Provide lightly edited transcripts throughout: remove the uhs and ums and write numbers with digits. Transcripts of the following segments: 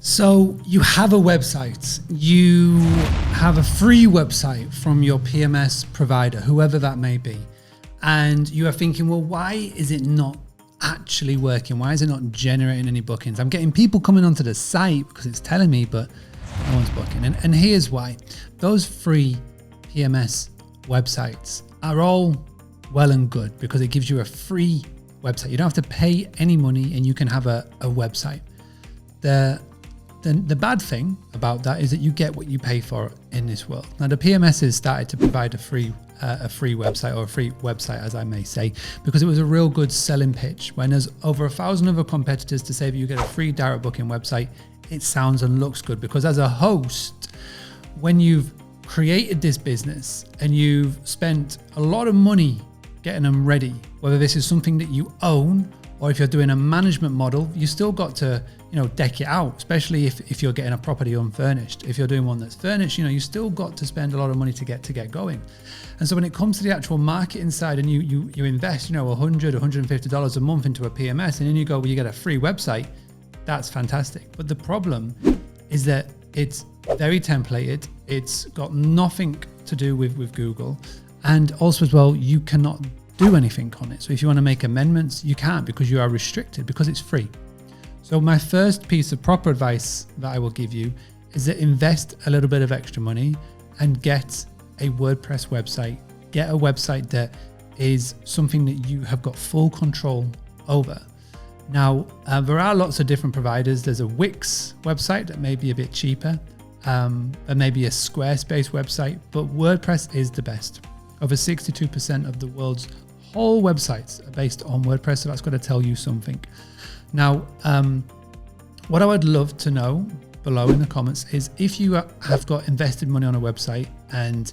So you have a website, you have a free website from your PMS provider, whoever that may be. And you are thinking, well, why is it not actually working? Why is it not generating any bookings? I'm getting people coming onto the site because it's telling me, but no one's booking. And here's why. Those free PMS websites are all well and good because it gives you a free website. You don't have to pay any money and you can have a website. The bad thing about that is that you get what you pay for in this world. Now the PMS has started to provide a free website, or a free website as I may say, because it was a real good selling pitch. When there's over 1,000 other competitors to say that you get a free direct booking website, it sounds and looks good, because as a host, when you've created this business and you've spent a lot of money getting them ready, whether this is something that you own or if you're doing a management model, you still got to, deck it out, especially if you're getting a property unfurnished. If you're doing one that's furnished, you still got to spend a lot of money to get going. And so when it comes to the actual marketing side and you invest, $100, $150 a month into a PMS, and then you go, well, you get a free website, that's fantastic. But the problem is that it's very templated. It's got nothing to do with Google. And also as well, you cannot do anything on it. So if you want to make amendments, you can't, because you are restricted, because it's free. So my first piece of proper advice that I will give you is that invest a little bit of extra money and get a WordPress website. Get a website that is something that you have got full control over. Now, there are lots of different providers. There's a Wix website that may be a bit cheaper, and maybe a Squarespace website, but WordPress is the best. Over 62% of the world's whole websites are based on WordPress, so that's got to tell you something. Now, what I would love to know below in the comments is if you have got invested money on a website, and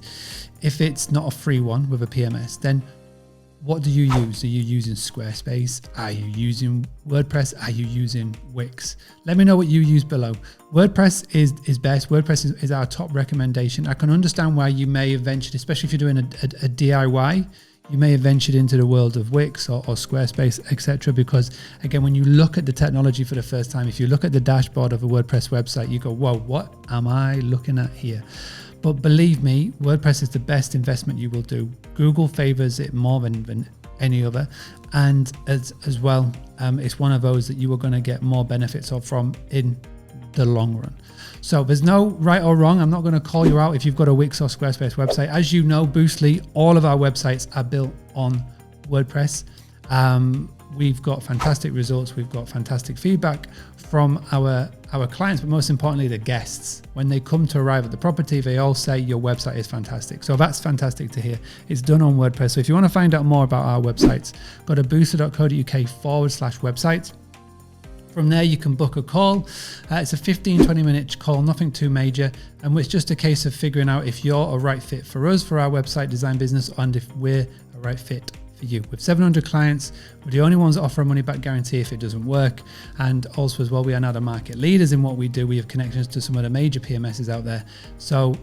if it's not a free one with a PMS, then what do you use? Are you using Squarespace? Are you using WordPress? Are you using Wix? Let me know what you use below. WordPress is best. WordPress is our top recommendation. I can understand why you may have ventured, especially if you're doing a DIY, you may have ventured into the world of Wix or Squarespace, etc. Because again, when you look at the technology for the first time, if you look at the dashboard of a WordPress website, you go, whoa, what am I looking at here? But believe me, WordPress is the best investment you will do. Google favors it more than any other. And as well, it's one of those that you are going to get more benefits from in the long run. So there's no right or wrong. I'm not going to call you out if you've got a Wix or Squarespace website. As you know, Boostly, all of our websites are built on WordPress. We've got fantastic results. We've got fantastic feedback from our clients, but most importantly, the guests. When they come to arrive at the property, they all say your website is fantastic. So that's fantastic to hear. It's done on WordPress. So if you want to find out more about our websites, go to boostly.co.uk/websites. From there, you can book a call. It's a 15-20 minute call, nothing too major. And it's just a case of figuring out if you're a right fit for us, for our website design business, and if we're a right fit for you. With 700 clients, we're the only ones that offer a money back guarantee if it doesn't work. And also as well, we are now the market leaders in what we do. We have connections to some of the major PMSs out there. So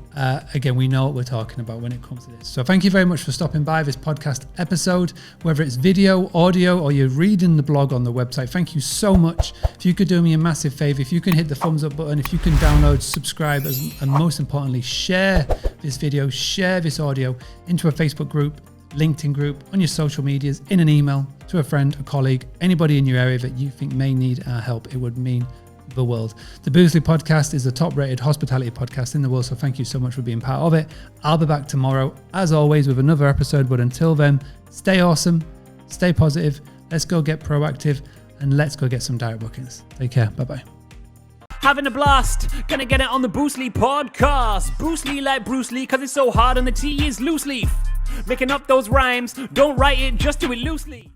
again, we know what we're talking about when it comes to this. So thank you very much for stopping by this podcast episode, whether it's video, audio, or you're reading the blog on the website. Thank you so much. If you could do me a massive favor, if you can hit the thumbs up button, if you can download, subscribe, and most importantly, share this video, share this audio into a Facebook group, LinkedIn group, on your social medias, in an email to a friend, a colleague, anybody in your area that you think may need our help. It would mean the world. The Boostly podcast is the top rated hospitality podcast in the world. So thank you so much for being part of it. I'll be back tomorrow, as always, with another episode. But until then, stay awesome, stay positive. Let's go get proactive, and let's go get some direct bookings. Take care. Bye-bye. Having a blast, gonna get it on the Boostly podcast. Boostly like Bruce Lee, cause it's so hard and the T is loose leaf. Making up those rhymes, don't write it, just do it loosely.